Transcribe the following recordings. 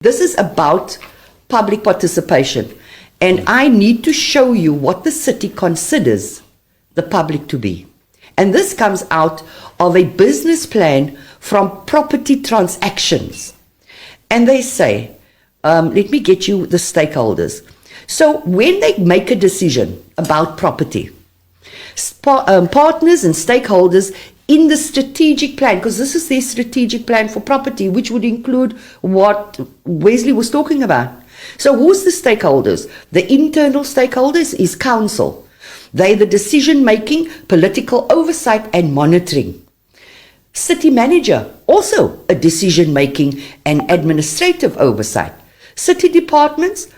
This is about public participation. And I need to show you what the city considers the public to be. And this comes out of a business plan from property transactions. And they say, let me get you the stakeholders. So when they make a decision about property, partners and stakeholders in the strategic plan, because this is their strategic plan for property, which would include what Wesley was talking about. So who's the stakeholders? The internal stakeholders is council. They're the decision-making, political oversight and monitoring. City manager, also a decision-making and administrative oversight. City departments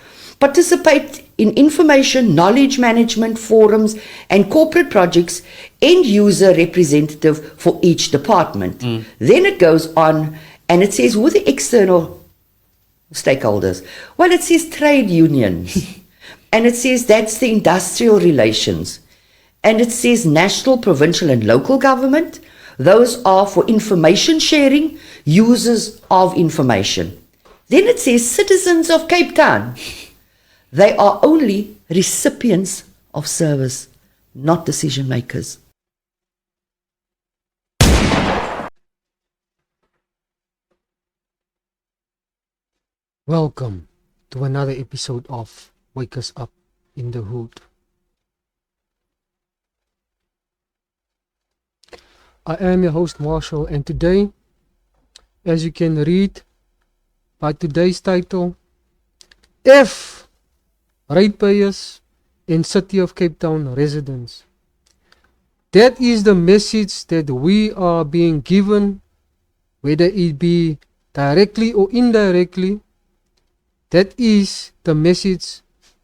participate in information, knowledge management, forums and corporate projects, end user representative for each department. Then it goes on and it says, who are the external stakeholders? Well, it says trade unions. And it says that's the industrial relations. And it says national, provincial and local government. Those are for information sharing, users of information. Then it says citizens of Cape Town. They are only recipients of service, not decision makers. Welcome to another episode of Wake Us Up in the Hood. I am your host Marshall, and today, as you can read by today's title, F ratepayers in City of Cape Town residents. That is the message that we are being given, whether it be directly or indirectly. That is the message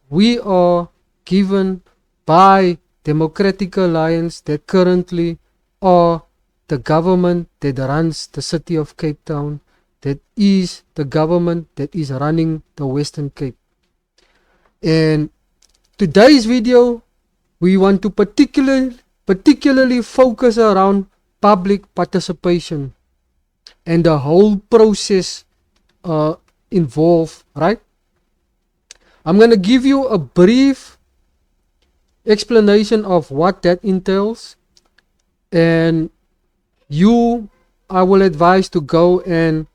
we are given by Democratic Alliance that currently are the government that runs the City of Cape Town, that is the government that is running the Western Cape. And today's video, we want to particularly focus around public participation and the whole process involved, right? I'm going to give you a brief explanation of what that entails, and I will advise to go and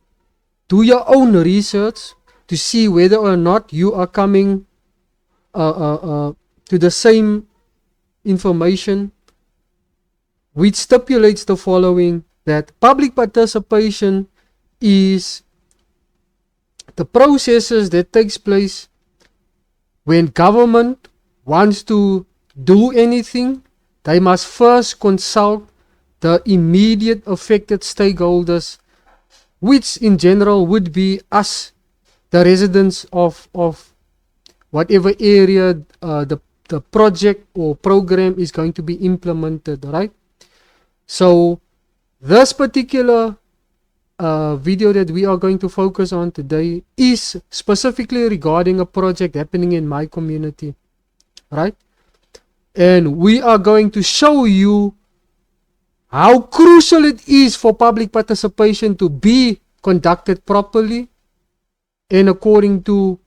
do your own research to see whether or not you are coming to the same information, which stipulates the following: that public participation is the processes that takes place when government wants to do anything. They must first consult the immediate affected stakeholders, which in general would be us, the residents of whatever area the project or program is going to be implemented, right? So this particular video that we are going to focus on today is specifically regarding a project happening in my community, right? And we are going to show you how crucial it is for public participation to be conducted properly and according to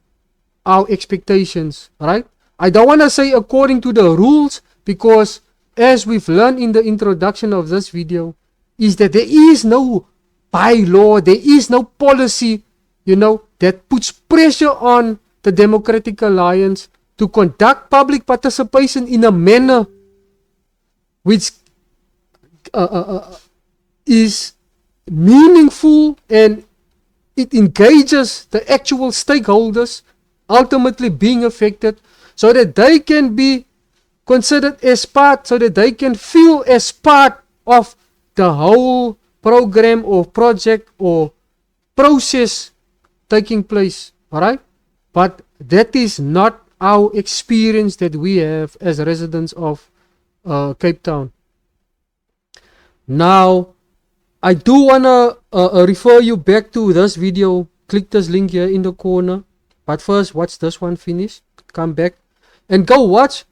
our expectations, right? I don't want to say according to the rules, because as we've learned in the introduction of this video, is that there is no bylaw, there is no policy, that puts pressure on the Democratic Alliance to conduct public participation in a manner which is meaningful and it engages the actual stakeholders ultimately being affected, so that they can be considered as part, so that they can feel as part of the whole program or project or process taking place. Alright? But that is not our experience that we have as residents of Cape Town. Now, I do want to refer you back to this video. Click this link here in the corner. But first, watch this one finish. Come back and go watch.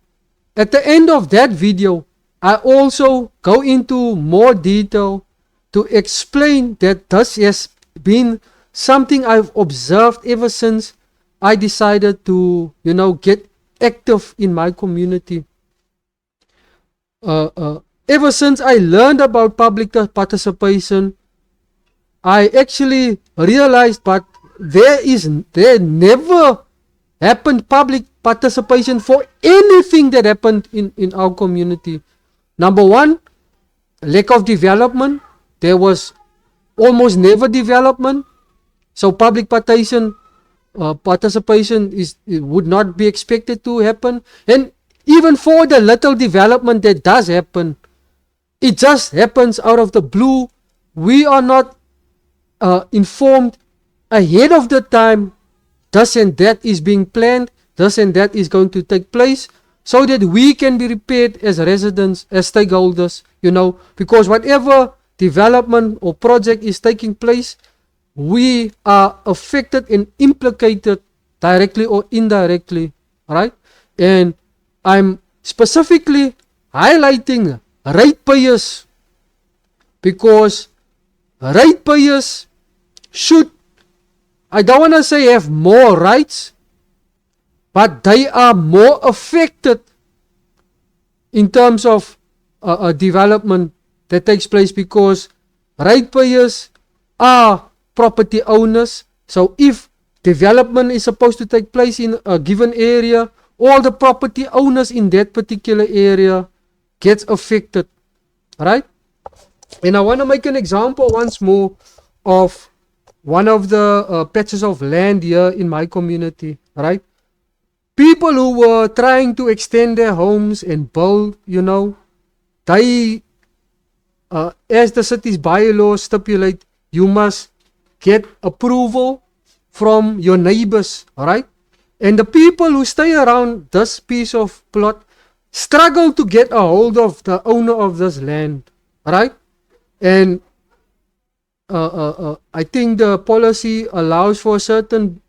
At the end of that video, I also go into more detail to explain that this has been something I've observed ever since I decided to, get active in my community. Ever since I learned about public participation, I actually realized, but there never happened public participation for anything that happened in our community. Number one, lack of development. There was almost never development. So public participation it would not be expected to happen. And even for the little development that does happen, it just happens out of the blue. We are not informed ahead of the time. This and that is being planned. This and that is going to take place, so that we can be prepared as residents, as stakeholders, because whatever development or project is taking place, we are affected and implicated directly or indirectly, right? And I'm specifically highlighting ratepayers, because ratepayers should, I don't want to say have more rights, but they are more affected in terms of development that takes place, because ratepayers are property owners. So if development is supposed to take place in a given area, all the property owners in that particular area gets affected, right? And I want to make an example once more of one of the patches of land here in my community, right? People who were trying to extend their homes and build, they, as the city's bylaws stipulate, you must get approval from your neighbors, right? And the people who stay around this piece of plot struggle to get a hold of the owner of this land, right? And I think the policy allows for a certain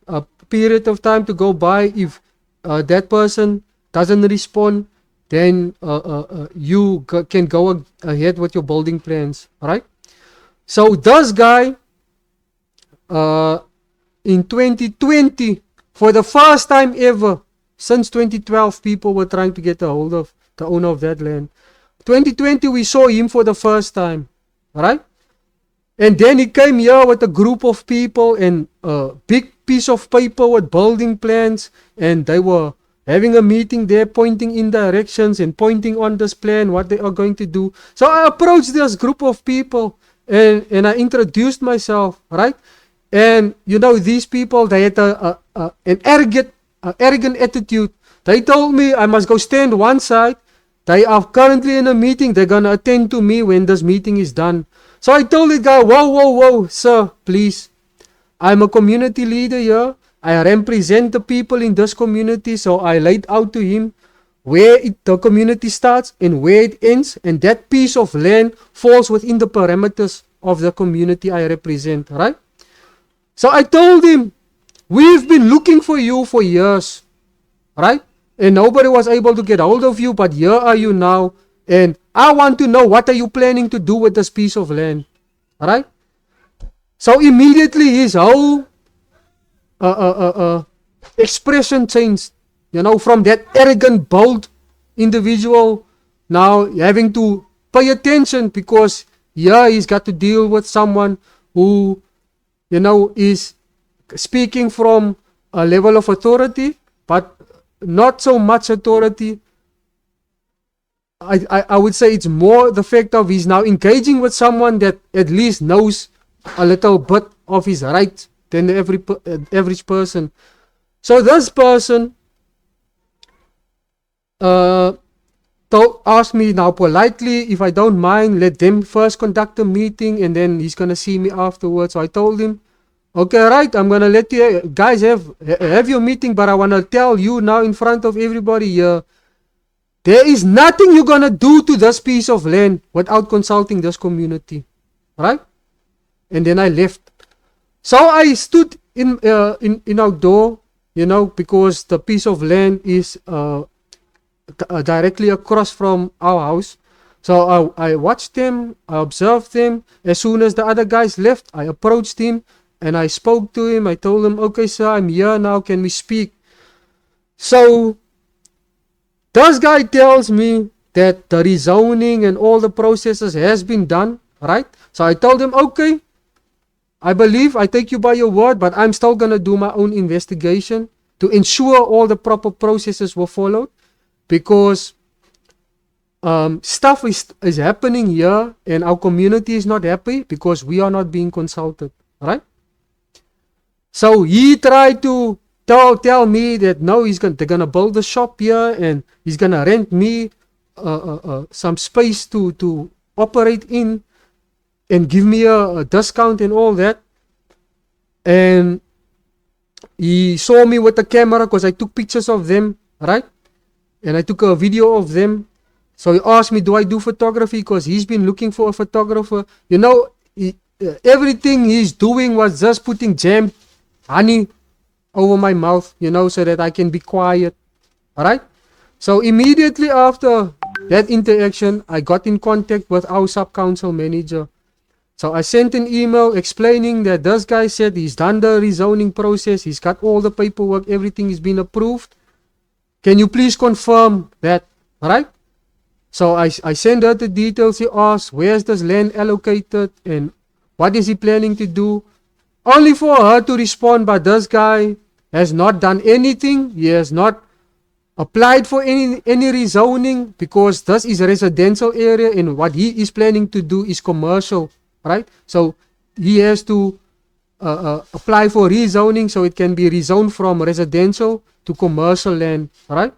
period of time to go by. If that person doesn't respond, then you can go ahead with your building plans, right? So this guy, in 2020, for the first time ever, since 2012, people were trying to get a hold of the owner of that land. 2020, we saw him for the first time, right? And then he came here with a group of people and a big piece of paper with building plans, and they were having a meeting there, pointing in directions and pointing on this plan what they are going to do. So I approached this group of people and I introduced myself, right? And these people, they had an arrogant attitude. They told me I must go stand one side. They are currently in a meeting. They're going to attend to me when this meeting is done. So I told the guy, whoa, sir, please. I'm a community leader here. I represent the people in this community. So I laid out to him where the community starts and where it ends. And that piece of land falls within the parameters of the community I represent, right? So I told him, we've been looking for you for years, right? And nobody was able to get hold of you, but here are you now. And I want to know, what are you planning to do with this piece of land, right? So immediately his whole expression changed, from that arrogant, bold individual now having to pay attention, because here he's got to deal with someone who, is speaking from a level of authority, but not so much authority. I would say it's more the fact of he's now engaging with someone that at least knows a little bit of his rights than the average person. So this person asked me now politely if I don't mind, let them first conduct a meeting and then he's going to see me afterwards. So I told him, okay, right, I'm going to let you guys have your meeting, but I want to tell you now in front of everybody here, there is nothing you're going to do to this piece of land without consulting this community, right? And then I left. So I stood in our door, because the piece of land is directly across from our house. So I watched them, I observed them. As soon as the other guys left, I approached him and I spoke to him. I told him, okay, sir, I'm here now. Can we speak? So this guy tells me that the rezoning and all the processes has been done, right? So I told him, okay, I believe, I take you by your word, but I'm still going to do my own investigation to ensure all the proper processes were followed, because stuff is happening here and our community is not happy because we are not being consulted, right? So he tried to tell me that no, they're gonna build a shop here and he's gonna rent me some space to operate in and give me a discount and all that. And he saw me with the camera because I took pictures of them, right? And I took a video of them. So he asked me, do I do photography? Because he's been looking for a photographer. You know, everything he's doing was just putting jam honey over my mouth, you know, so that I can be quiet. Alright? So immediately after that interaction, I got in contact with our sub-council manager. So I sent an email explaining that this guy said he's done the rezoning process, he's got all the paperwork, everything has been approved. Can you please confirm that? Alright? So I sent her the details. He asked, where's this land allocated and what is he planning to do? Only for her to respond, but this guy has not done anything. He has not applied for any rezoning because this is a residential area and what he is planning to do is commercial, right? So he has to apply for rezoning so it can be rezoned from residential to commercial land, right?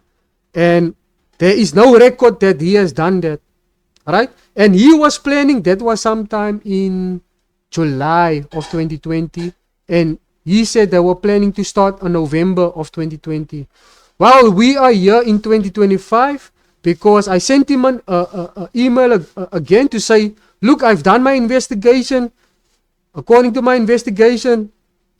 And there is no record that he has done that, right? And he was planning, that was sometime in July of 2020, and he said they were planning to start on November of 2020. Well, we are here in 2025 because I sent him an email again to say, look, I've done my investigation. According to my investigation,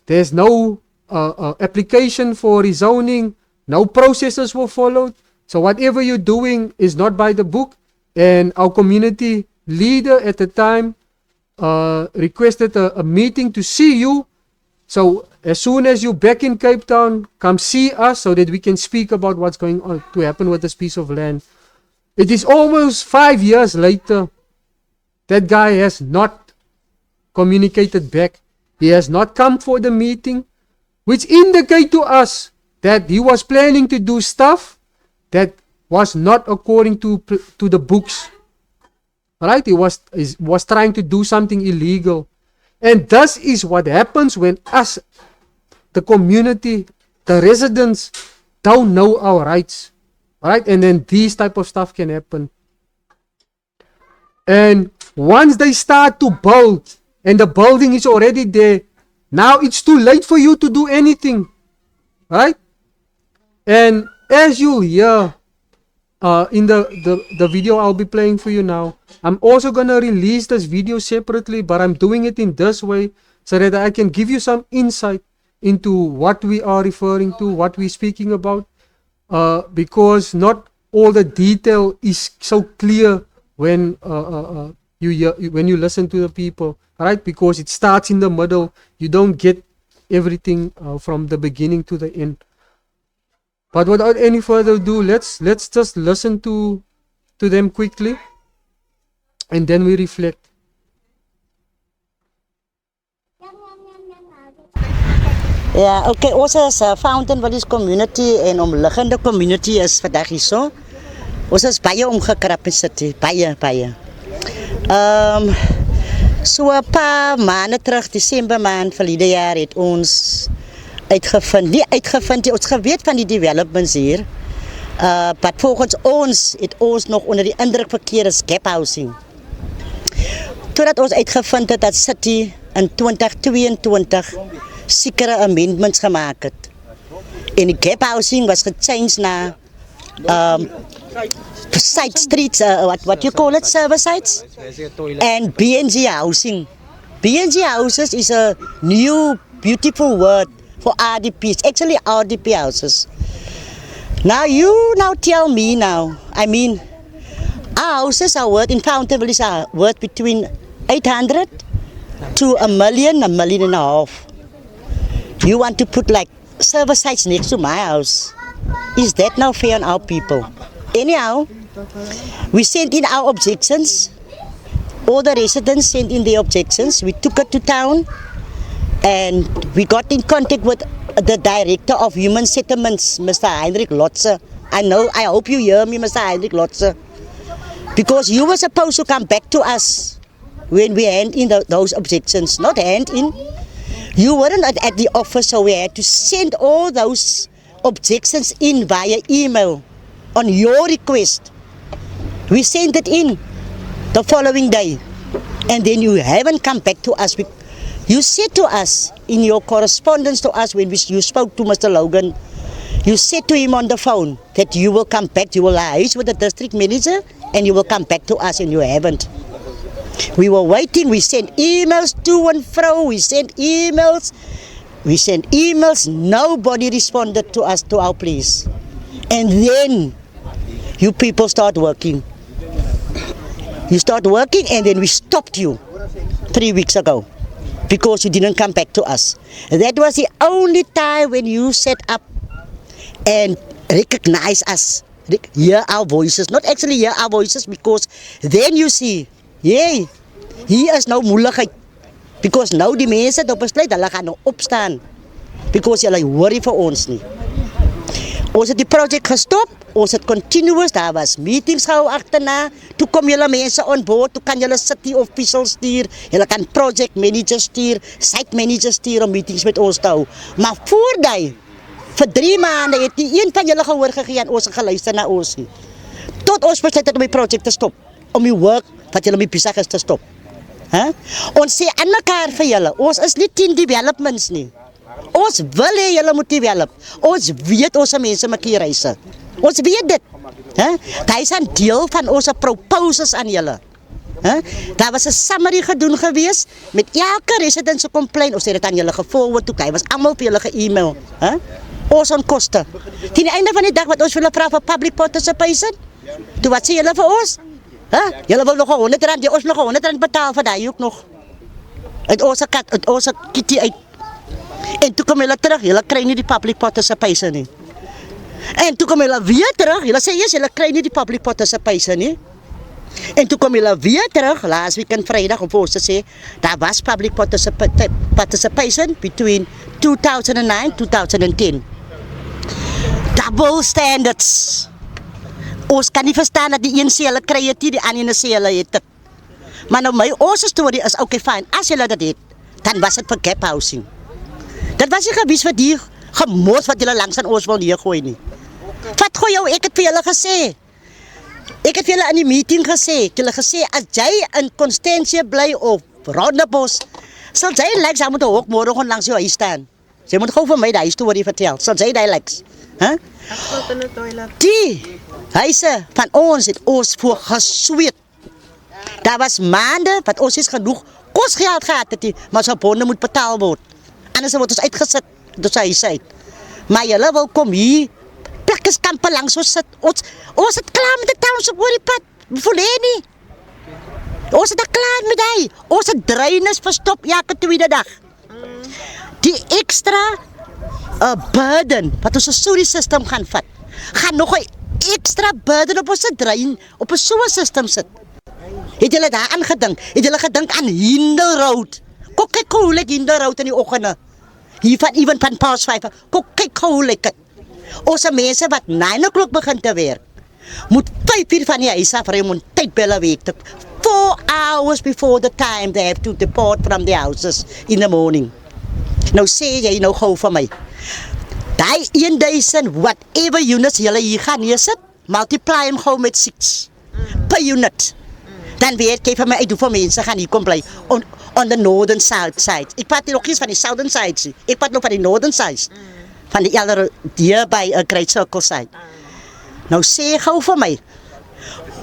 there's no application for rezoning, no processes were followed. So whatever you're doing is not by the book. And our community leader at the time requested a meeting to see you. So as soon as you're back in Cape Town, come see us so that we can speak about what's going on to happen with this piece of land. It is almost 5 years later. That guy has not communicated back. He has not come for the meeting, which indicate to us that he was planning to do stuff that was not according to the books. Right? He was trying to do something illegal. And this is what happens when us, the community, the residents, don't know our rights. Right? And then these type of stuff can happen. And once they start to build, and the building is already there, now it's too late for you to do anything. Right? And as you'll hear in the video I'll be playing for you now, I'm also going to release this video separately, but I'm doing it in this way so that I can give you some insight into what we are referring to, what we're speaking about, because not all the detail is so clear when you listen to the people, right? Because it starts in the middle. You don't get everything from the beginning to the end. But without any further ado, let's just listen to them quickly, and then we reflect. Ja, okay, ons is Fountain Valleys community en omliggende community is vandag hier so. Ons is baie omgekrap in City, baie. So 'n paar maande terug, Desember maand verlede jaar, het ons ons geweet van die developments hier. Maar volgens ons het ons nog onder die indruk verkeer is gap housing. Totdat ons uitgevind het dat City in 2022 sekere amendments gemaakt het. En die gap housing was gechanged na side streets, what you call it, service sites, and BNG housing. BNG houses is a new beautiful word for RDPs, actually RDP houses. Now you tell me now, I mean, our houses are worth, in Fountain Valleys are worth between 800 to a million and a half. You want to put like server sites next to my house. Is that now fair on our people? Anyhow, we sent in our objections. All the residents sent in their objections. We took it to town and we got in contact with the Director of Human Settlements, Mr. Heinrich Lotze. I hope you hear me, Mr. Heinrich Lotze. Because you were supposed to come back to us when we hand in those objections. Not hand in. You weren't at the office, so we had to send all those objections in via email on your request. We sent it in the following day, and then you haven't come back to us. You said to us in your correspondence to us when you spoke to Mr. Logan, you said to him on the phone that you will come back, you will liaise with the district manager and you will come back to us, and you haven't. We were waiting, we sent emails to and fro, we sent emails, nobody responded to us, to our pleas. And then you people start working. You start working and then we stopped you 3 weeks ago because you didn't come back to us. That was the only time when you set up and recognize us, hear our voices, not actually hear our voices, because then you see, yay, hier is nou moeilikheid, because nou die mense het op besluit, hulle gaan nou opstaan, because hulle hoor nie vir ons nie. Ons het die project gestop, ons het continuous, daar was meetings gehou agterna, toe kom julle mense on board, toe kan julle city officials stuur, julle kan project managers stuur, site managers stuur om meetings met ons te hou. Maar voor die, vir 3 maande het nie een van julle gehoor gegee en ons het geluister na ons nie. Tot ons besluit het om die project te stop, om die work wat julle mee besig is te stop. Ons sê aan mekaar vir julle, ons is nie 10 developments nie. Ons wil hê julle moet develop. Ons weet ons mense maak hier reise. Ons weet dit. Dit is 'n deel van ons proposals aan julle. Daar was 'n summary gedoen gewees met elke resident se complaint. Ons het dit aan julle geforward toe. Hy was almal vir julle ge-email. Ons onkoste. Teen die einde van die dag wat ons vir hulle vra vir public participation, toe wat sê julle vir ons? Julle wil nog R100, ons nog R100 betaal vir daai ook nog. Uit ons kitty uit. En toe kom julle terug, julle kry nie die public participation nie. En toe kom julle weer terug, julle sê yes, julle kry nie die public participation nie. En toe kom julle weer terug, last weekend Vrydag, om vir ons te sê, daar was public participation between 2009 and 2010. Double standards. Ons kan nie verstaan dat die een sê hulle kry het nie, die ander sê hulle het dit. Maar nou ons storie is, okay fine, as julle dit het, dan was dit vir gap housing. Dit was nie gewies vir die gemors wat julle langs aan ons wil neergooi nie. Wat gooi jou, ek het vir julle gesê. Ek het vir julle in die meeting gesê, as jy in Constantia bly of Rondebos, sal jy lyk, sy moet ook môre langs jou huis staan. Sy moet gou vir my die storie vertel, sal jy die lyks. Die huise van ons het ons voor gesweet. Daar was maande wat ons is genoeg kosgeld gehad het, maar sy bonde moet betaal word. Anders word ons uitgesit, dus hy sê. Maar julle wil kom hier, plakkerskampe langs ons sit. Ons het klaar met die township oor die pad, voel jy nie? Ons het klaar met die. Ons het drainers verstop elke tweede dag. Die extra burden wat ons sewer system gaan vat, gaan nog 'n extra burden op ons drain, op 'n sewer system sit. Het julle daar aan gedink? Het julle gedink aan Hinder Road? Kyk hoe lyk Hinder Road in die oggende. Hier van even van past 5. Kyk hoe lyk dit. Ons mense wat 9 o'clock begin te werk, moet 5 uur van die huis af ry om tyd by hulle week te 4 hours before the time they have to depart from the houses in the morning. Nou sê jy nou gou vir my, die 1000 whatever units julle hier gaan neersit, multiply hom gou met 6 per unit. Dan weet jy vir my uit hoeveel mense gaan hier kom bly on the northern south side. Ek praat nie nog eens van die southern side, ek praat nog van die northern side, van die elder hier by 'n Great Circle side. Nou sê gou vir my,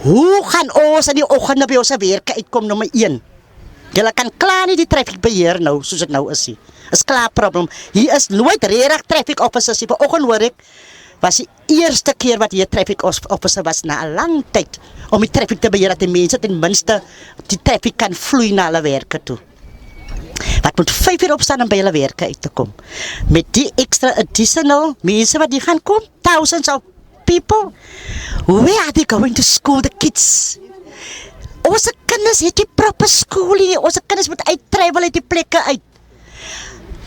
hoe gaan ons in die oggende by ons werk uitkom nommer 1? Julle kan klaar nie die traffic beheer nou, soos dit nou is nie. Is klaar probleem. Hier is nooit regtig traffic officers. Vanoggend hoor ek, was die eerste keer wat hier traffic officer was na 'n lang tyd, om die traffic te beheer, dat die mense ten minste die traffic kan vloei na hulle werke toe. Wat moet 5 uur opstaan om by hulle werke uit te kom. Met die extra additional mense wat die gaan kom, thousands of people. Where are they going to school, the kids? Onze kinders het die proper school nie. Onze kinders moet uittravel uit die plekke uit.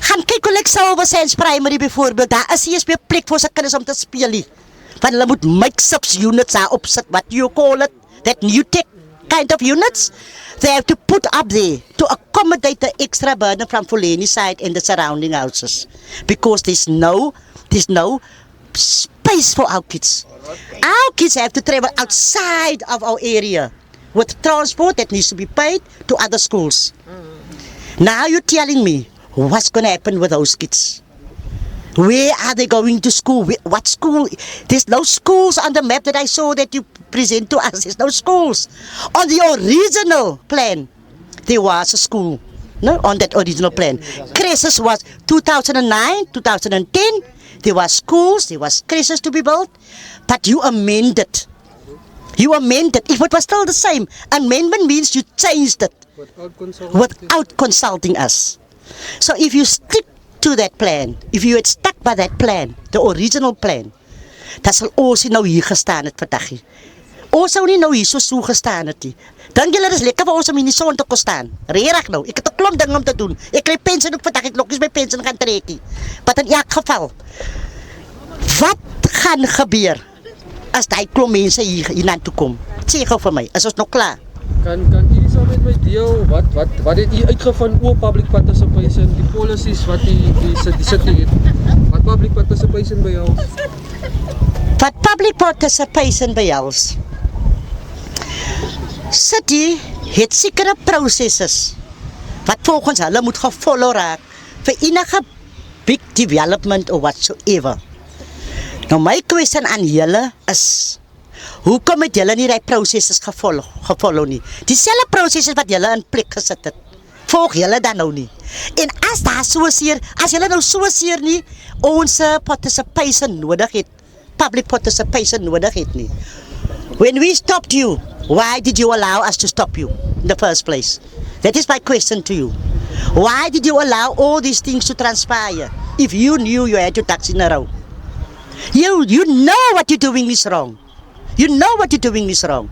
Gaan kyk hoe like Silver Sands Primary bijvoorbeeld. Daar is nie eens meer plek vir ons kinders om te speel nie. Want hulle moet mix-ups units daar opsit, what you call it, that new tech kind of units. They have to put up there to accommodate the extra burden from Fulani side and the surrounding houses. Because there's no space for our kids. Our kids have to travel outside of our area with transport that needs to be paid to other schools. Now you're telling me what's going to happen with those kids? Where are they going to school? What school? There's no schools on the map that I saw that you present to us. There's no schools. On the original plan, there was a school. No, on that original plan. Crisis was 2009, 2010. There was schools, there was crisis to be built. But you amended. You amended. If it was still the same, amendment means you changed it without consulting us. So if you stick to that plan, if you had stuck by that plan, the original plan, dan sal ons nie nou hier gestaan het vandag nie. Ons sou nie nou hier so gestaan het nie. Dink julle dis lekker vir ons om in die son te kon staan? Regtig nou, ek het 'n klomp dinge om te doen. Ek kry pensioen ook vandag, ek lokkies my pensioen gaan trek. Wat in elk geval, wat gaan gebeur as daai klomp mense hier na toe kom? Sê gou vir my, is ons nog klaar? Kan u saam met my deel wat het u uitgevind oor public participation, die policies wat die city het? Wat public participation behels? Wat public participation behels? City het sekere processes wat volgens hulle moet gevolg raak vir enige big development or whatsoever. Nou my question aan julle is, hoekom het julle nie die processes gevolg nie? Dieselfde processes wat julle in plek gesit het, volg julle dan nou nie. En as julle nou so seer nie ons participation nodig het, public participation nodig het nie. When we stopped you, why did you allow us to stop you in the first place? That is my question to you. Why did you allow all these things to transpire if you knew you had your ducks in a row? You know what you're doing is wrong. You know what you're doing is wrong.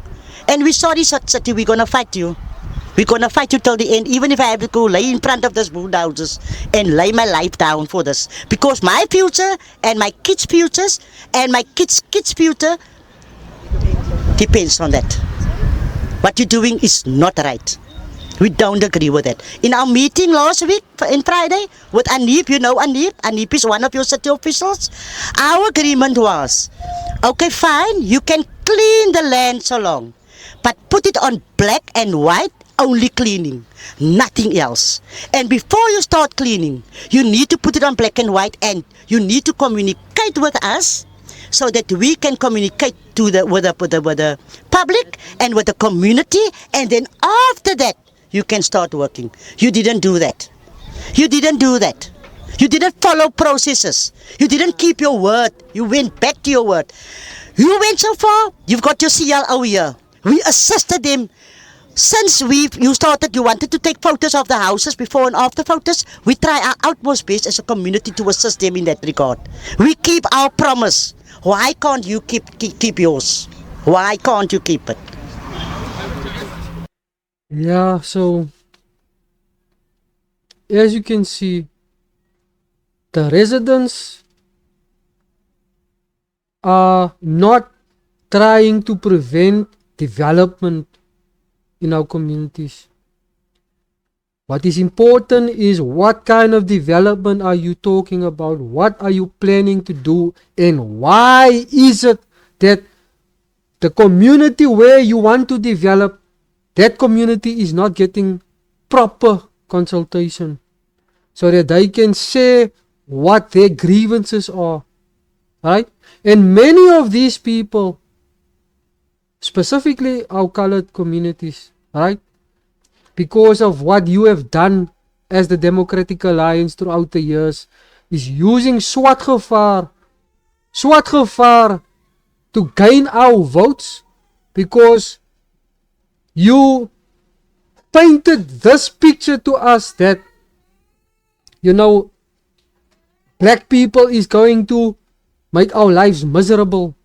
And we're sorry, City, we're going to fight you. We're going to fight you till the end, even if I have to go lay in front of these bulldozers and lay my life down for this. Because my future and my kids' futures and my kids' future depends on that. What you're doing is not right. We don't agree with that. In our meeting last week, on Friday, with Anip, you know Anip is one of your city officials. Our agreement was, okay, fine, you can clean the land so long, but put it on black and white, only cleaning, nothing else. And before you start cleaning, you need to put it on black and white, and you need to communicate with us so that we can communicate with the public and with the community, and then after that, you can start working. You didn't do that. You didn't do that. You didn't follow processes. You didn't keep your word. You went back to your word. You went so far, you've got your CLO here. We assisted them. Since you started, you wanted to take photos of the houses, before and after photos. We try our utmost best as a community to assist them in that regard. We keep our promise. Why can't you keep yours? Why can't you keep it? Yeah, so as you can see, the residents are not trying to prevent development in our communities. What is important is what kind of development are you talking about? What are you planning to do? And why is it that the community where you want to develop, that community is not getting proper consultation so that they can say what their grievances are, right? And many of these people, specifically our colored communities, right, because of what you have done as the Democratic Alliance throughout the years, is using swatgevaar to gain our votes, because you painted this picture to us that you know, black people is going to make our lives miserable.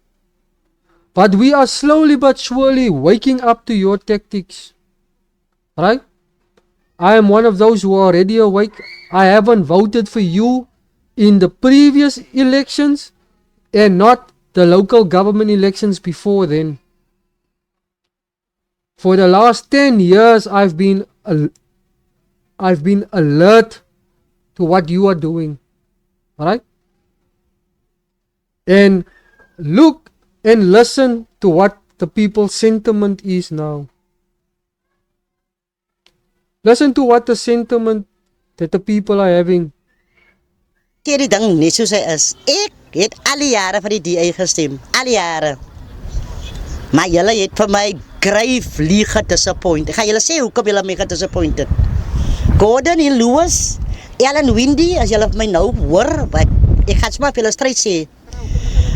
But we are slowly but surely waking up to your tactics. Right? I am one of those who are already awake. I haven't voted for you in the previous elections and not the local government elections before then. For the last 10 years, I've been alert to what you are doing. Alright? And look and listen to what the people's sentiment is now. Listen to what the sentiment that the people are having. Die ding net soos hy is. Ek het al die jare vir die DA gestem. Al die jare. Maar julle het vir my gravely gedisappoint. Ek gaan julle sê hoekom julle my gedisappointed. Gordon en Lewis, Ellen Windy, as julle my nou hoor, ek gaan sommer vir julle stryd sê.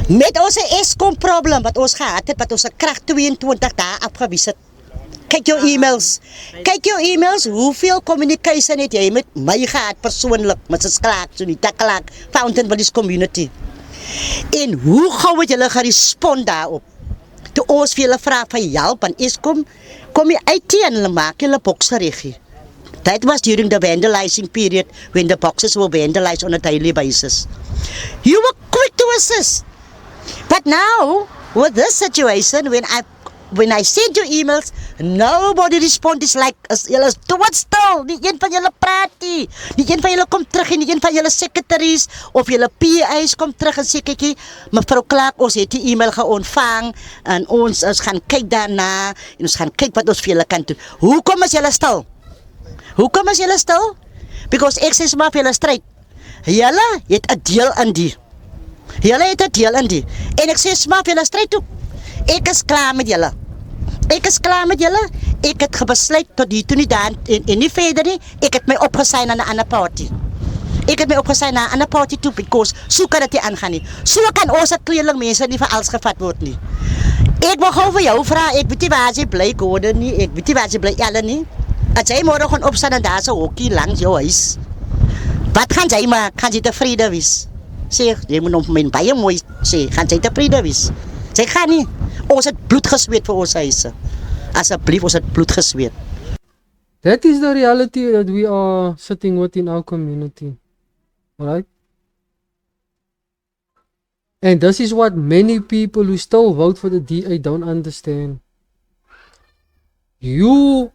Met ons Eskom problem wat ons gehad het, wat ons krag 22 dae afgewys het. Kyk jou e-mails, hoeveel communication het jy met my gehad persoonlik, met Mrs. Clark, Sunita Clark, Fountain Valley Community. En hoe gou het julle gerespond daarop? Toe ons vir julle vra van help aan Eskom, kom jy uit en hulle maak julle bokse reggie. That was during the vandalizing period when the boxes were vandalized on a daily basis. You were quick to assist. But now, with this situation, when I send you emails, nobody responds. It's like, julle is doodstil, nie een van julle praat nie een van julle kom terug en nie een van julle secretaries of julle PA's kom terug en sê, kykie, mevrou Clark, ons het die e-mail geontvang en ons gaan kyk daarna en ons gaan kyk wat ons vir julle kan doen. Hoekom is julle stil? Because ek sê maar vir julle stryd. Julle het 'n deel in die. En ek sê maar vir julle stryd toe. Ek is klaar met julle. Ek het besluit tot hier toe nie daar en nie verder nie. Ek het my opgesign aan 'n ander party. Toe, because so kan dit nie aangaan nie. So kan ons as kleerling mense nie vir alles gevat word nie. Ek wil gou vir jou vra, ek weet nie waar jy bly Gordon nie, ek weet nie waar jy bly Ellen nie. As jy môre gaan opstaan en daar 'n hokkie langs jou huis, wat gaan jy maak? Gaan jy tevrede wees? Sê, jy moet nog my baie mooi sê, gaan jy tevrede wees? Sy gaan nie. Ons het bloed gesweet vir ons huise. Asseblief, ons het bloed gesweet. That is the reality that we are sitting with in our community. Alright? And this is what many people who still vote for the DA don't understand. You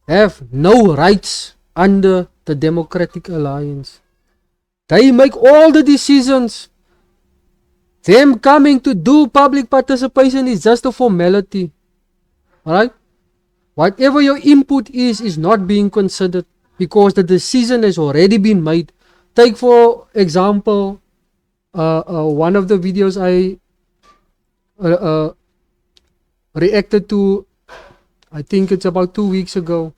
have no rights under the Democratic Alliance. They make all the decisions. Them coming to do public participation is just a formality. Alright? Whatever your input is not being considered because the decision has already been made. Take for example, one of the videos I reacted to, I think it's about 2 weeks ago,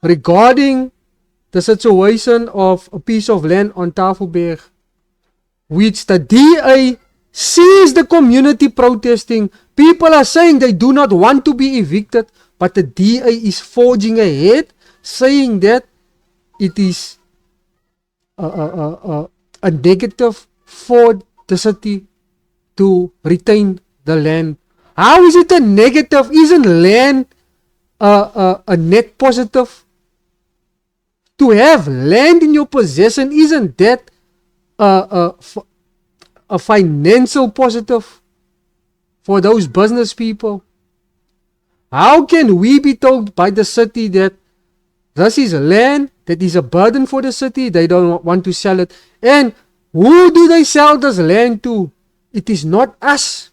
regarding the situation of a piece of land on Tafelberg, which the DA sees the community protesting. People are saying they do not want to be evicted, but the DA is forging ahead, saying that it is a negative for the city to retain the land. How is it a negative? Isn't land a net positive? To have land in your possession, isn't that a financial positive for those business people? How can we be told by the city that this is land that is a burden for the city? They don't want to sell it. And who do they sell this land to? It is not us.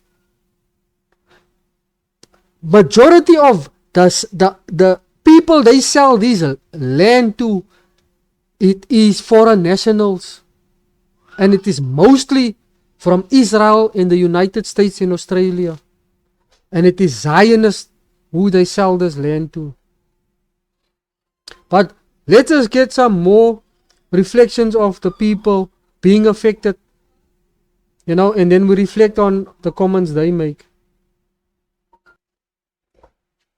Majority of the people they sell this land to, it is foreign nationals. And it is mostly from Israel and the United States and Australia. And it is Zionists who they sell this land to. But let us get some more reflections of the people being affected, and then we reflect on the comments they make.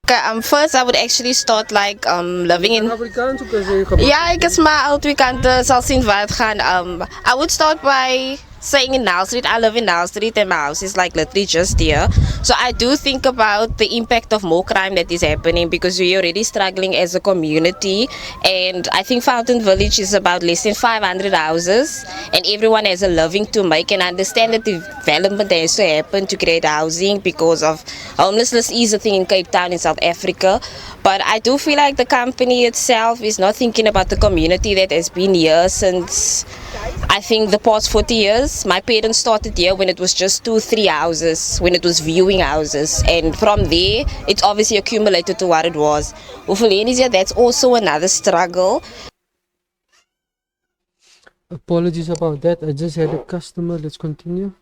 Okay, first I would actually start like living in. Afrikaans ook as jy gebruik. Ja, ek is maar oud kante sal sien wat gaan. I would start by saying in Nile Street, I live in Nile Street and my house is like literally just here. So I do think about the impact of more crime that is happening because we're already struggling as a community. And I think Fountain Village is about less than 500 houses and everyone has a living to make, and I understand that development has to happen to create housing because of homelessness is a thing in Cape Town in South Africa. But I do feel like the company itself is not thinking about the community that has been here since I think the past 40 years. My parents started here when it was just 2-3 houses, when it was viewing houses, and from there it's obviously accumulated to what it was. Ufuleni, that's also another struggle. Apologies about that. I just had a customer. Let's continue.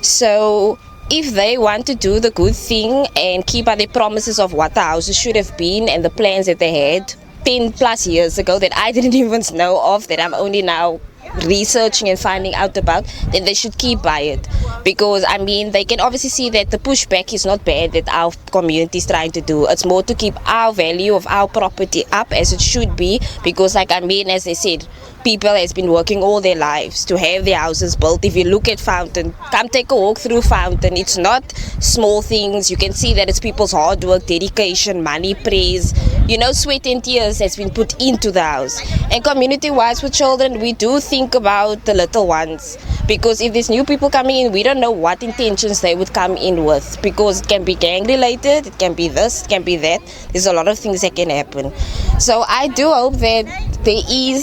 So if they want to do the good thing and keep up their promises of what the houses should have been and the plans that they had 10 plus years ago that I didn't even know of, that I'm only now researching and finding out about, then they should keep by it. Because I mean, they can obviously see that the pushback is not bad that our community is trying to do. It's more to keep our value of our property up as it should be, because like I mean, as they said, people has been working all their lives to have their houses built. If you look at Fountain, come take a walk through Fountain. It's not small things. You can see that it's people's hard work, dedication, money, praise, you know, sweat and tears has been put into the house. And community-wise with children, we do think about the little ones, because if there's new people coming in, we don't know what intentions they would come in with, because it can be gang related, it can be this, it can be that. There's a lot of things that can happen. So I do hope that there is,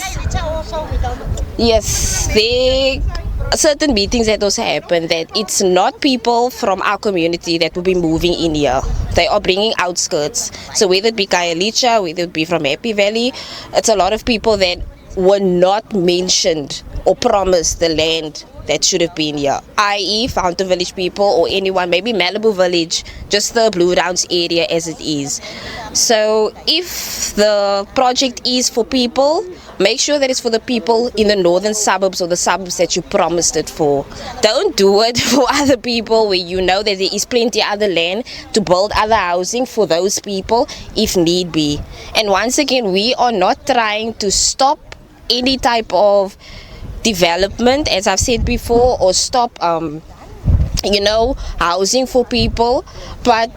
yes, there are certain meetings that also happen, that it's not people from our community that will be moving in here. They are bringing outskirts. So whether it be Kayalicha, whether it be from Happy Valley, it's a lot of people that were not mentioned or promised the land that should have been here, i.e. Fountain Village people or anyone, maybe Malibu Village, just the Blue Downs area as it is. So if the project is for people, make sure that it's for the people in the northern suburbs or the suburbs that you promised it for. Don't do it for other people where you know that there is plenty other land to build other housing for those people if need be. And once again, we are not trying to stop any type of development, as I've said before, or stop you know, housing for people. But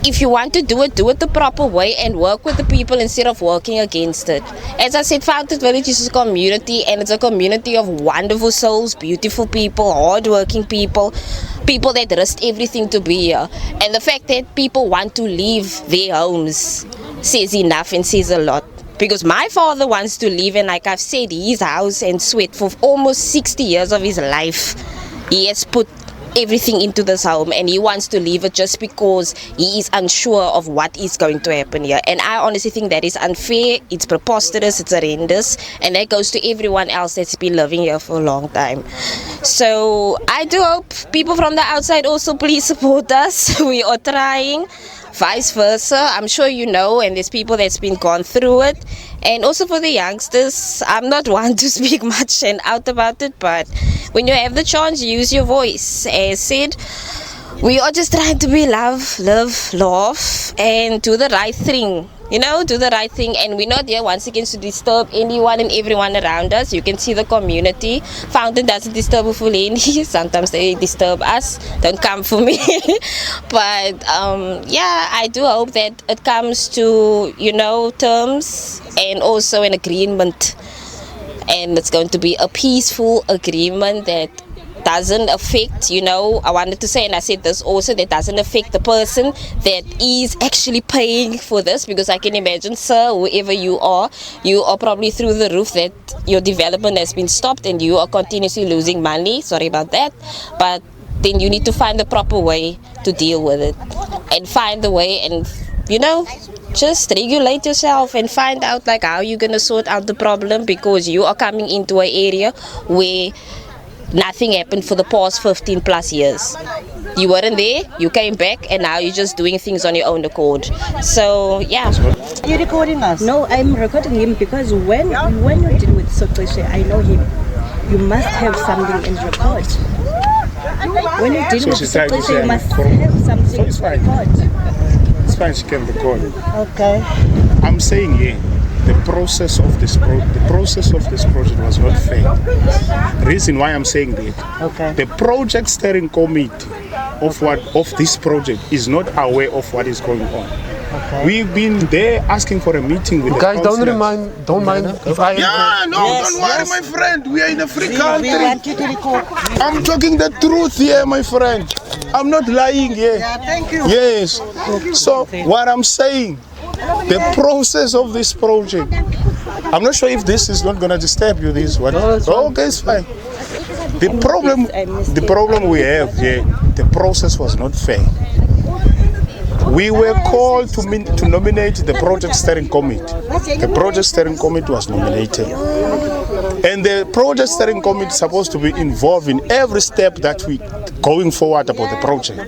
if you want to do it the proper way and work with the people instead of working against it. As I said, Fountain Village is a community, and it's a community of wonderful souls, beautiful people, hardworking people, people that risked everything to be here. And the fact that people want to leave their homes says enough and says a lot. Because my father wants to live, and like I've said, his house and sweat for almost 60 years of his life. He has put everything into this home, and he wants to leave it just because he is unsure of what is going to happen here. And I honestly think that is unfair, it's preposterous, it's horrendous, and that goes to everyone else that's been living here for a long time. So I do hope people from the outside also please support us. We are trying. Vice versa, I'm sure you know, and there's people that's been gone through it. And also for the youngsters, I'm not one to speak much and out about it, but when you have the chance, use your voice. As said, we are just trying to be love, laugh, and do the right thing. You know, do the right thing. And we're not here once again to disturb anyone and everyone around us. You can see the community. Fountain doesn't disturb Ufuleni. Sometimes they disturb us. Don't come for me. But yeah, I do hope that it comes to, you know, terms and also an agreement. And it's going to be a peaceful agreement that doesn't affect, you know, I wanted to say, and I said this also, that doesn't affect the person that is actually paying for this, because I can imagine, sir, whoever you are probably through the roof that your development has been stopped and you are continuously losing money. Sorry about that. But then you need to find the proper way to deal with it, and find the way, and you know, just regulate yourself and find out like how you're gonna sort out the problem, because you are coming into an area where nothing happened for the past 15 plus years. You weren't there, you came back, and now you're just doing things on your own accord. So yeah. Are you recording us? No, I'm recording him because when you're dealing with Sokoche, I know him. You must have something in record. When you're dealing with Sokoche, you must have something in record. fine. She can record. Okay. I'm saying here, the process of this project was not fair. Reason why I'm saying that, Okay. the project steering committee of this project is not aware of what is going on. Okay. We've been there asking for a meeting with the Guys, don't councillors. mind if I Yeah, no, Yes, don't worry, yes. my friend. We are in a free We country. want you to record. I'm talking the truth here, my friend. I'm not lying here. Yeah, thank you. Yes. So what I'm saying, the process of this project, I'm not sure if this is not gonna disturb you. This one. No, it's fine. Okay, it's fine. The problem we have here, the process was not fair. We were called to nominate the project steering committee. The project steering committee was nominated. And the project steering committee is supposed to be involved in every step that we going forward about the project.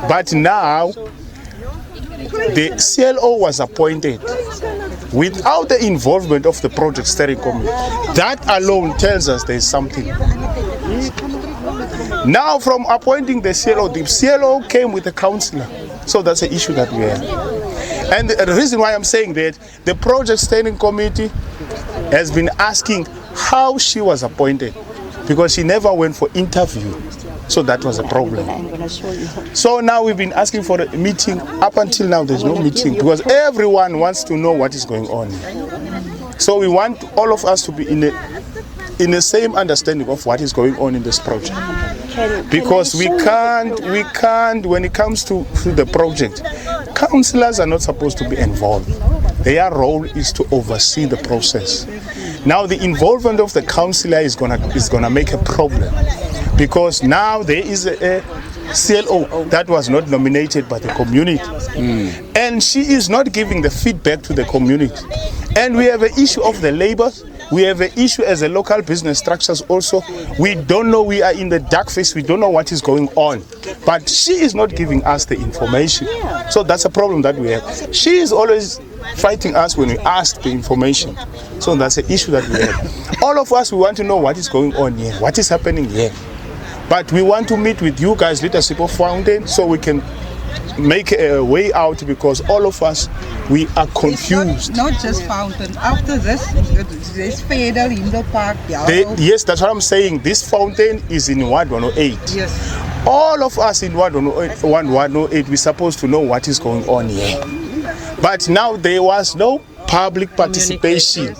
But now, the CLO was appointed without the involvement of the project steering committee. That alone tells us there's something. Now, from appointing the CLO came with a councillor. So that's the issue that we have. And the reason why I'm saying that, the project steering committee has been asking how she was appointed, because she never went for interview. So that was a problem. So now we've been asking for a meeting. Up until now, there's no meeting, because everyone wants to know what is going on. So we want all of us to be in the same understanding of what is going on in this project. Because we can't, when it comes to the project, councillors are not supposed to be involved. Their role is to oversee the process. Now the involvement of the councillor is gonna make a problem, because now there is a CLO that was not nominated by the community, and she is not giving the feedback to the community. And we have an issue of the labor. We have an issue as a local business structures also. We don't know, we are in the dark phase, we don't know what is going on. But she is not giving us the information. So that's a problem that we have. She is always fighting us when we ask the information. So that's an issue that we have. All of us, we want to know what is going on here, what is happening here. But we want to meet with you guys, Leadership of Fountain, so we can make a way out, because all of us, we are confused. Not just Fountain. After this, there's Feder, Indo Park, Yes, that's what I'm saying. This fountain is in Ward 108. Yes. All of us in Ward 108, we're supposed to know what is going on here. But now there was no public participation.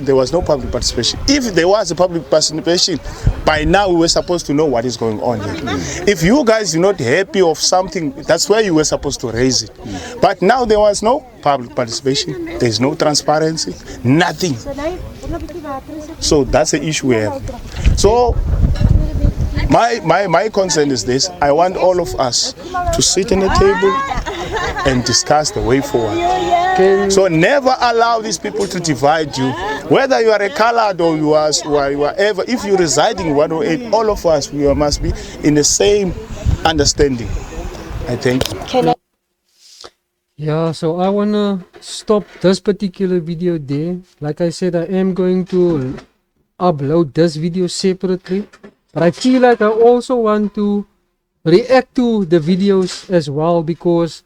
There was no public participation. If there was a public participation, by now we were supposed to know what is going on here. If you guys are not happy of something, that's where you were supposed to raise it. But now there was no public participation, there's no transparency, nothing. So that's the issue we have. So my concern is this: I want all of us to sit in a table and discuss the way forward. So never allow these people to divide you. Whether you are a colored or you are ever, if you reside in 108, all of us, we must be in the same understanding. I thank you. Yeah, so I wanna stop this particular video there. Like I said, I am going to upload this video separately, but I feel like I also want to react to the videos as well, because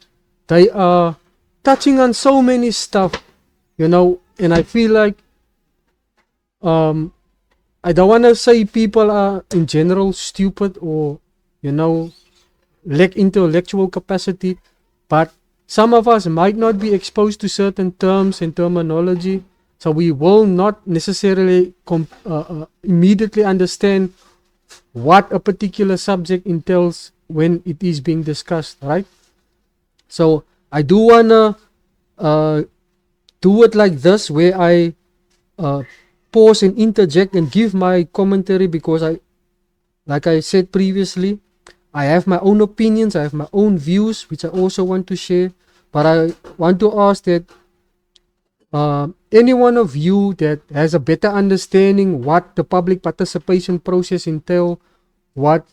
they are touching on so many stuff, you know, and I feel like I don't want to say people are in general stupid or, you know, lack intellectual capacity, but some of us might not be exposed to certain terms and terminology, so we will not necessarily immediately understand what a particular subject entails when it is being discussed, right? So I do wanna do it like this, where I pause and interject and give my commentary, because like I said previously, I have my own opinions, I have my own views, which I also want to share. But I want to ask that any one of you that has a better understanding what the public participation process entails, what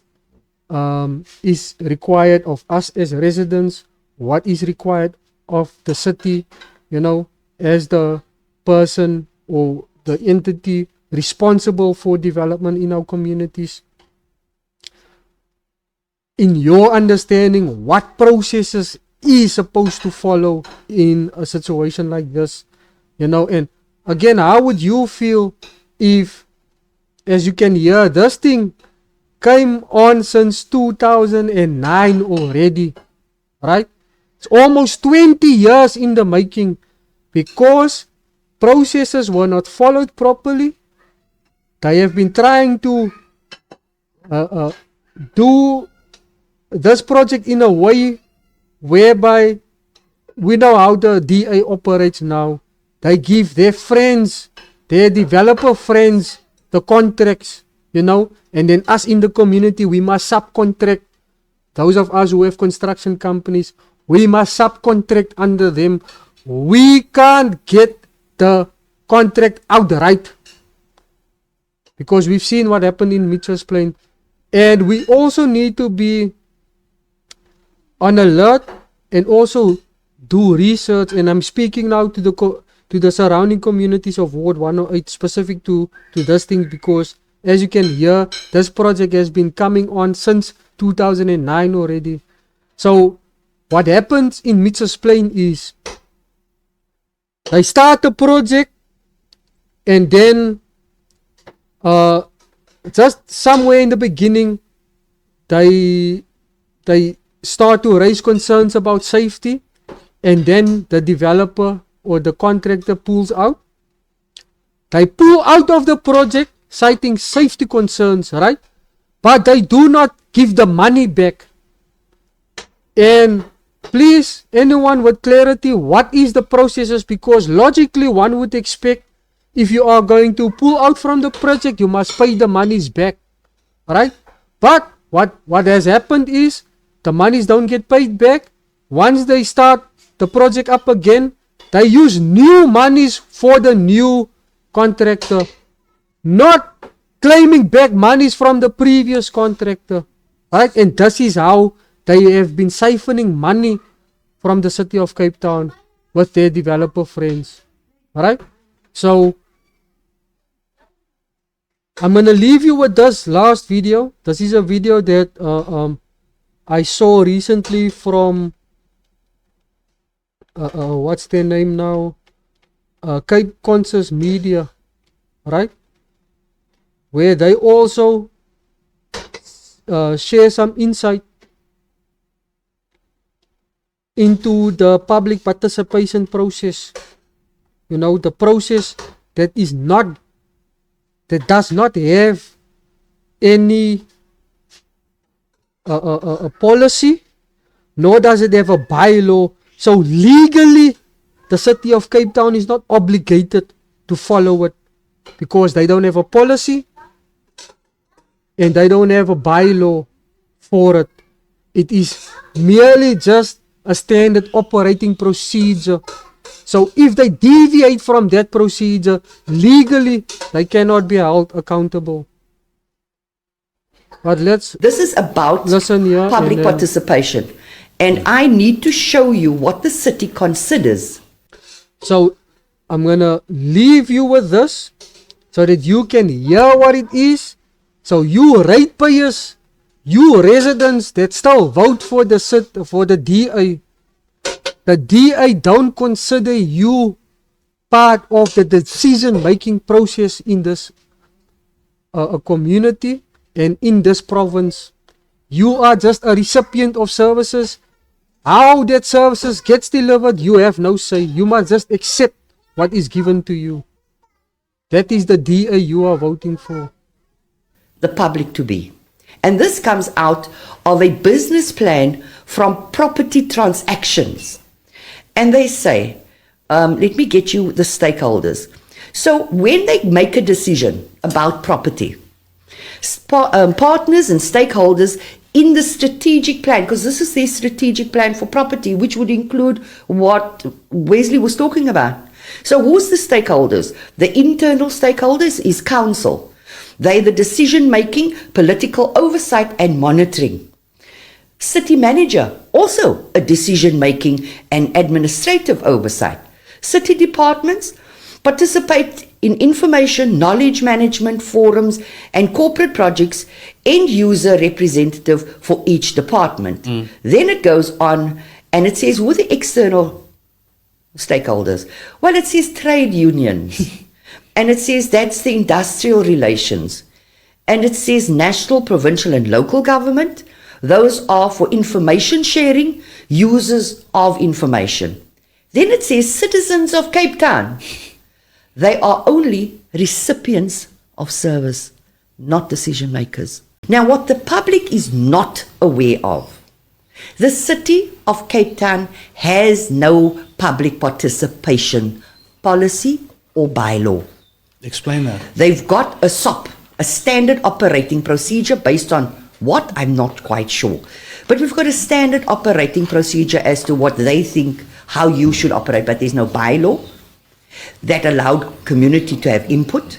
is required of us as residents, what is required of the city, you know, as the person or the entity responsible for development in our communities. in your understanding, what processes is supposed to follow in a situation like this, you know? And again, how would you feel if, as you can hear, this thing came on since 2009 already, right? It's almost 20 years in the making because processes were not followed properly. They have been trying to do this project in a way whereby we know how the DA operates now. They give their friends, their developer friends, the contracts, you know, and then us in the community, we must subcontract. Those of us who have construction companies, we must subcontract under them. We can't get the contract outright because we've seen what happened in Mitchell's Plain. And we also need to be on alert and also do research. And I'm speaking now to the surrounding communities of Ward 108 specific to this thing, because as you can hear, this project has been coming on since 2009 already. So what happens in Mitchell's Plain is they start the project and then just somewhere in the beginning they start to raise concerns about safety, and then the developer or the contractor pulls out. They pull out of the project citing safety concerns, right? But they do not give the money back. And please, anyone with clarity, what is the processes? Because logically one would expect if you are going to pull out from the project, you must pay the monies back, right? But what has happened is the monies don't get paid back. Once they start the project up again, they use new monies for the new contractor, not claiming back monies from the previous contractor, right? And this is how they have been siphoning money from the city of Cape Town with their developer friends, right? So I'm gonna leave you with this last video. This is a video that I saw recently from what's their name now? Cape Conscious Media, right? Where they also share some insight into the public participation process. You know, the process that does not have any policy, nor does it have a bylaw. So legally, the city of Cape Town is not obligated to follow it because they don't have a policy and they don't have a bylaw for it. It is merely just a standard operating procedure. So if they deviate from that procedure, legally, they cannot be held accountable. But this is about listen here public participation. And I need to show you what the city considers. So I'm going to leave you with this so that you can hear what it is. So you ratepayers, you residents that still vote for the DA, the DA don't consider you part of the decision-making process in this community and in this province. You are just a recipient of services. How that services gets delivered, you have no say. You must just accept what is given to you. That is the DA you are voting for. The public to be. And this comes out of a business plan from property transactions. And they say, let me get you the stakeholders. So when they make a decision about property, partners and stakeholders in the strategic plan, because this is their strategic plan for property, which would include what Wesley was talking about. So who's the stakeholders? The internal stakeholders is council. They're the decision-making, political oversight and monitoring. City manager, also a decision-making and administrative oversight. City departments participate in information, knowledge management, forums, and corporate projects, end user representative for each department. Then it goes on and it says, who are the external stakeholders? Well, it says trade unions. And it says that's the industrial relations. And it says national, provincial, and local government. Those are for information sharing, users of information. Then it says citizens of Cape Town. They are only recipients of service, not decision makers. Now, what the public is not aware of, the city of Cape Town has no public participation policy or bylaw. Explain that. They've got a SOP, a standard operating procedure based on what? I'm not quite sure. But we've got a standard operating procedure as to what they think, how you should operate, but there's no bylaw that allowed community to have input,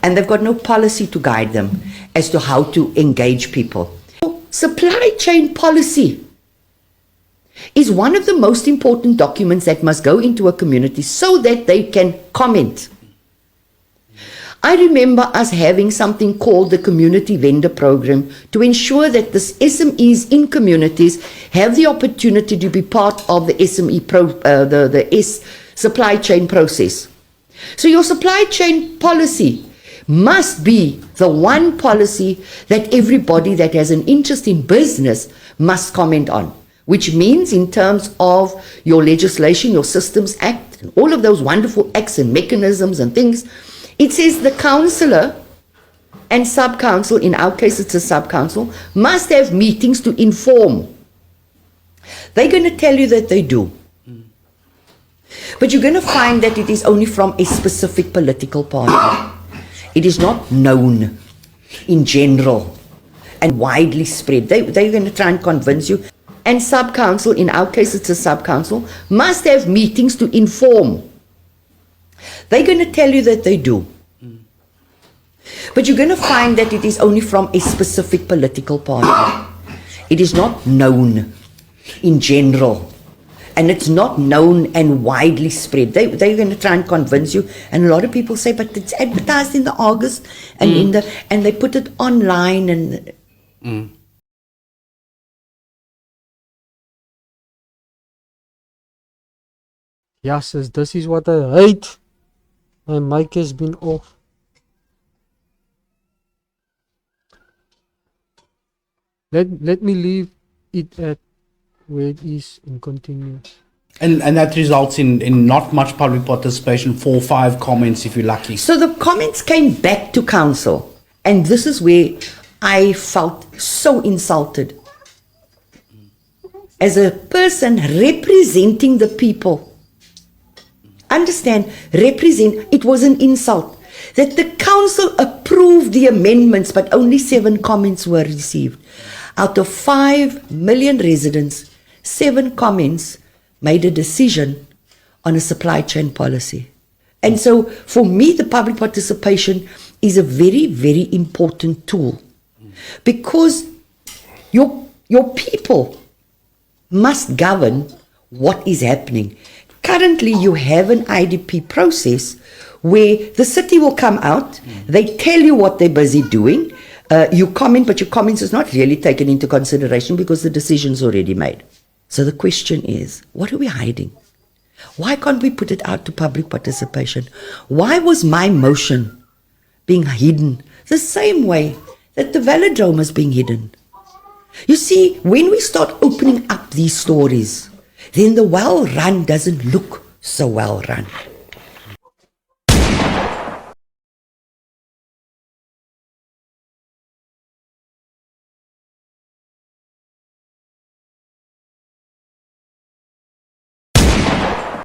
and they've got no policy to guide them as to how to engage people. Supply chain policy is one of the most important documents that must go into a community so that they can comment. I remember us having something called the Community Vendor Program to ensure that the SMEs in communities have the opportunity to be part of the supply chain process. So your supply chain policy must be the one policy that everybody that has an interest in business must comment on, which means in terms of your legislation, your Systems Act, and all of those wonderful acts and mechanisms and things. It says the councillor and sub-council, in our case it's a sub-council, must have meetings to inform. They're going to tell you that they do. But you're going to find that it is only from a specific political party. It is not known in general and widely spread. They're going to try and convince you. And sub-council, in our case it's a sub-council, must have meetings to inform. They're going to tell you that they do. But you're going to find that it is only from a specific political party. It is not known in general. And it's not known and widely spread. They're going to try and convince you. And a lot of people say, but it's advertised in the August and and they put it online and... Ja, sis, this is what I hate. My mic has been off. Let me leave it at where it is and continue. And that results in not much public participation, 4 or 5 comments if you're lucky. So the comments came back to council. And this is where I felt so insulted. As a person representing the people. Understand, it was an insult. That the council approved the amendments, but only 7 comments were received. Out of 5 million residents, 7 comments made a decision on a supply chain policy. And so, for me, the public participation is a very, very important tool. Because your people must govern what is happening. Currently, you have an IDP process where the city will come out, they tell you what they're busy doing, you comment, but your comments is not really taken into consideration because the decision's already made. So the question is, what are we hiding? Why can't we put it out to public participation? Why was my motion being hidden the same way that the velodrome is being hidden? You see, when we start opening up these stories, then the well run doesn't look so well run.